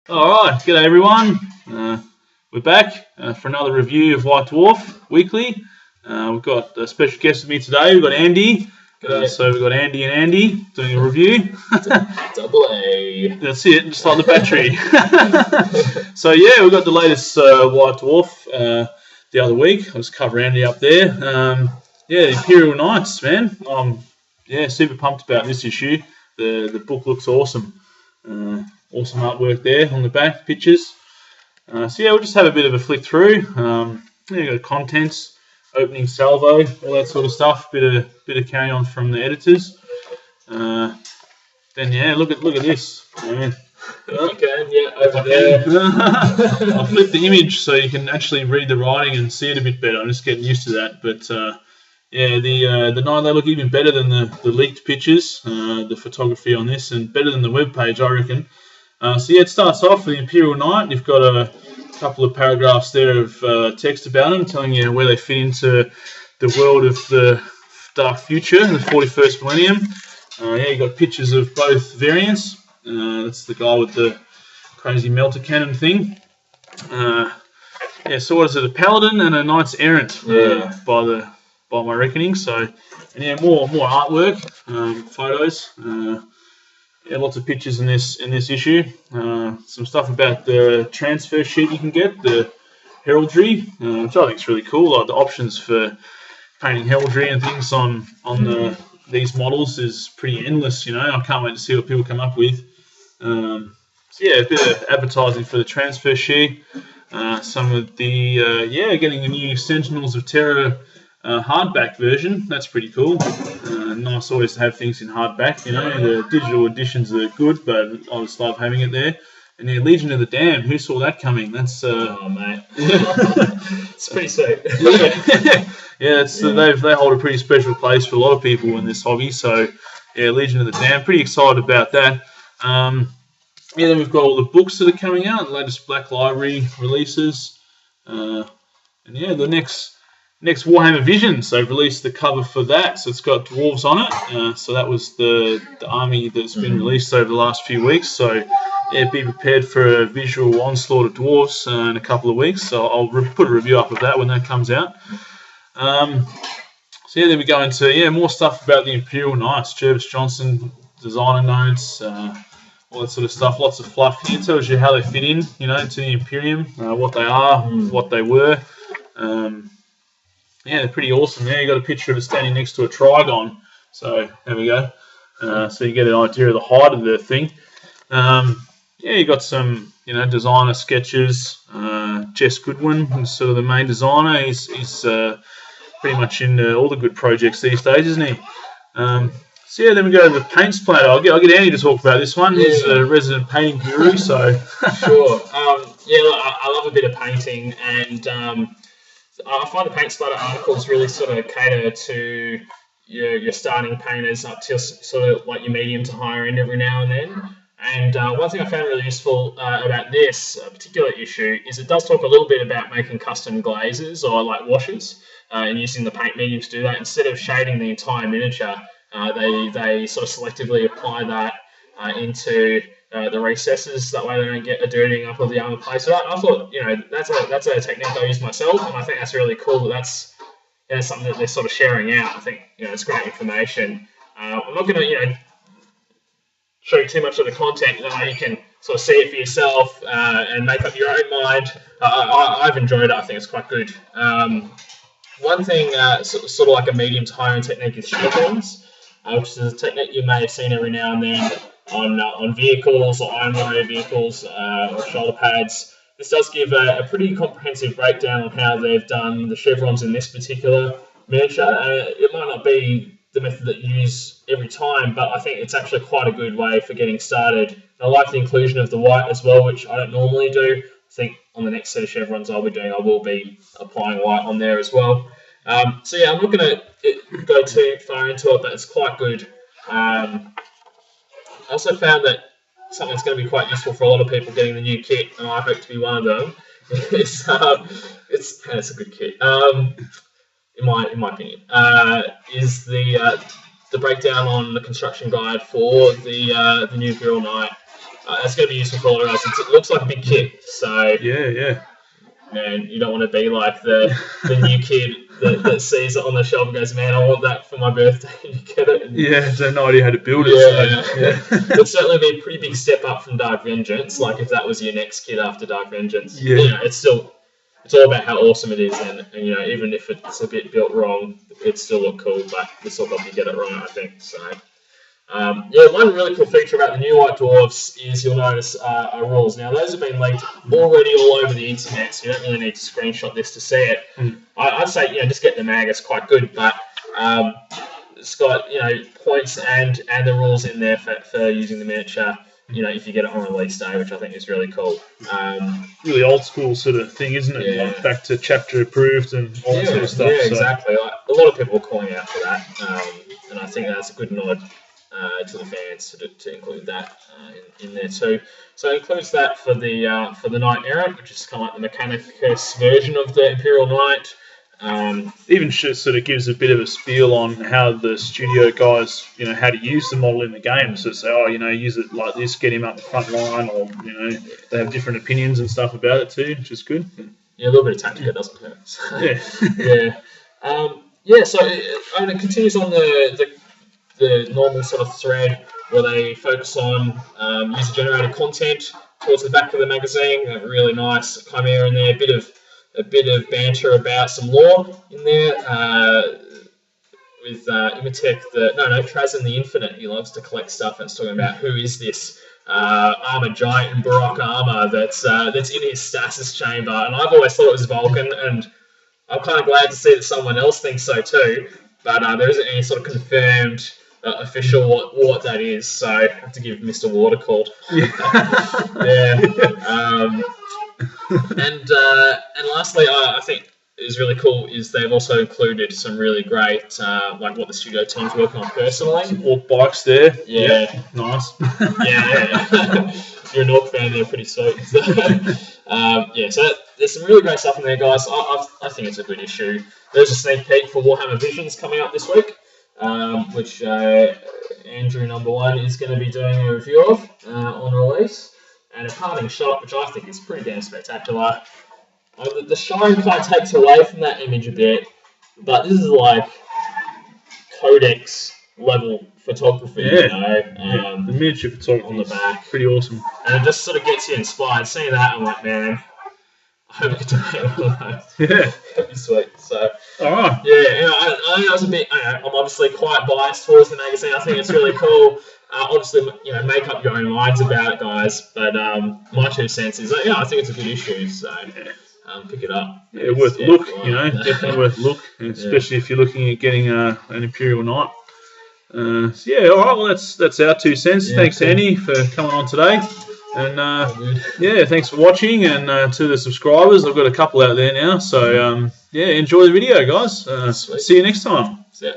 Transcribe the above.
Alright, g'day everyone. We're back for another review of White Dwarf Weekly. We've got a special guest with me today. We've got Andy. So we've got Andy and Andy doing a review. Double A. That's it, just like the battery. So yeah, we've got the latest White Dwarf the other week. I'll just cover Andy up there. The Imperial Knights, man. I'm super pumped about this issue. The book looks awesome. Awesome artwork there on the back, pictures. We'll just have a bit of a flick through. You've got contents, opening salvo, all that sort of stuff. Bit of carry on from the editors. Look at this, man. Okay, over there. I'll flip the image so you can actually read the writing and see it a bit better. I'm just getting used to that, but the Knight, they look even better than the leaked pictures. The photography on this, and better than the web page, I reckon. It starts off with the Imperial Knight. You've got a couple of paragraphs there of text about them, telling you where they fit into the world of the dark future, the 41st millennium. You've got pictures of both variants. That's the guy with the crazy melter cannon thing. So what is it? A paladin and a knights errant by my reckoning. So, more artwork, photos. Lots of pictures in this issue. Some stuff about the transfer sheet you can get, the heraldry, which I think is really cool. Like the options for painting heraldry and things on these models is pretty endless. I can't wait to see what people come up with. A bit of advertising for the transfer sheet. Some of the getting the new Sentinels of Terror hardback version. That's pretty cool. Nice always to have things in hardback. The digital editions are good, but I just love having it there. And the Legion of the Damned, who saw that coming? That's oh mate, it's pretty sweet. They hold a pretty special place for a lot of people in this hobby. So Legion of the Damned, pretty excited about that. Then we've got all the books that are coming out, the latest Black Library releases, the next Warhammer Visions. They've released the cover for that, so it's got dwarves on it. So that was the army that's been released over the last few weeks. So be prepared for a visual onslaught of dwarves in a couple of weeks. So I'll put a review up of that when that comes out. Then we go into more stuff about the Imperial Knights. Jervis Johnson designer notes, all that sort of stuff. Lots of fluff here. It tells you how they fit in, into the Imperium, what they are, what they were. They're pretty awesome there. You got a picture of it standing next to a trigon. So there we go. So you get an idea of the height of the thing. You got some, designer sketches. Jess Goodwin is sort of the main designer. He's pretty much in all the good projects these days, isn't he? Then we go to the paint splatter. I'll get Andy to talk about this one. He's a resident painting guru, so. Sure. I love a bit of painting, and I find the paint splatter articles really sort of cater to your starting painters up to sort of like your medium to higher end every now and then. And one thing I found really useful about this particular issue is it does talk a little bit about making custom glazes or like washes and using the paint medium to do that. Instead of shading the entire miniature, they sort of selectively apply that into the recesses. That way they don't get a dirtying up of the armor plate. So I thought, that's a technique I use myself, and I think that's really cool. That's something that they're sort of sharing out. I think it's great information. I'm not going to show you too much of the content. You can sort of see it for yourself and make up your own mind. I've enjoyed it. I think it's quite good. One thing, sort of like a medium to higher end technique, is chevrons, which is a technique you may have seen every now and then on vehicles or Iron Warrior vehicles or shoulder pads. This does give a pretty comprehensive breakdown on how they've done the chevrons in this particular miniature. It might not be the method that you use every time, but I think it's actually quite a good way for getting started. And I like the inclusion of the white as well, which I don't normally do. I think on the next set of chevrons I will be applying white on there as well. I'm not going to go too far into it, but it's quite good. I also found that something that's going to be quite useful for a lot of people getting the new kit, and I hope to be one of them. It's a good kit. In my opinion, is the breakdown on the construction guide for the new Imperial Knight. That's going to be useful for a lot of us. It looks like a big kit, so yeah. Man, you don't want to be like the new kid that sees it on the shelf and goes, man, I want that for my birthday, and you get it. And, has no idea how to build it. It'd certainly be a pretty big step up from Dark Vengeance. Like if that was your next kit after Dark Vengeance, it's all about how awesome it is, and even if it's a bit built wrong, it still look cool. But this will help you get it right, I think. So. One really cool feature about the new White Dwarfs is you'll notice are rules. Now, those have been leaked already all over the internet, so you don't really need to screenshot this to see it. I'd say, just get the mag, it's quite good, but it's got, points and the rules in there for using the miniature, if you get it on release day, which I think is really cool. Really old school sort of thing, isn't it? Like back to chapter approved and all that sort of stuff. Yeah, exactly. Like, a lot of people are calling out for that, and I think that's a good nod to the fans to include that in there too. So it includes that for the Knight Errant, which is kind of like the Mechanicus version of the Imperial Knight. Even sort of gives a bit of a spiel on how the studio guys, how to use the model in the game. So say, use it like this, get him up the front line, or they have different opinions and stuff about it too, which is good. Yeah, a little bit of tactica doesn't hurt. So, So it continues on the normal sort of thread where they focus on user-generated content towards the back of the magazine. A really nice chimera in there, a bit of banter about some lore in there with Imatech. Trazin the Infinite. He loves to collect stuff, and it's talking about who is this armored giant in Baroque armor that's in his stasis chamber. And I've always thought it was Vulcan, and I'm kind of glad to see that someone else thinks so too. But there isn't any sort of confirmed official what that is, so I have to give Mr. Ward a call. And lastly, I think is really cool is they've also included some really great like what the studio team's working on personally. Some Orc bikes there. Yeah. Nice. If you're an Orc fan, they're pretty sweet. So there's some really great stuff in there, guys. I think it's a good issue. There's a sneak peek for Warhammer Visions coming up this week, which Andrew #1 is going to be doing a review of on release, and a parting shot, which I think is pretty damn spectacular. The shine kind of takes away from that image a bit, but this is like Codex level photography, the miniature photography on the back, pretty awesome, and it just sort of gets you inspired. Seeing that, I'm like, man, I hope I get to have one of those. That'd be sweet. So, all right. I think I was a bit. I'm obviously quite biased towards the magazine. I think it's really cool. Obviously, make up your own minds about it, guys. But my 2 cents is that I think it's a good issue. So pick it up. Worth a look. Definitely worth a look, especially if you're looking at getting an Imperial Knight. All right. Well, that's our 2 cents. Thanks, Andy, for coming on today. And thanks for watching, and to the subscribers, I've got a couple out there now. So enjoy the video, guys. See you next time. See ya.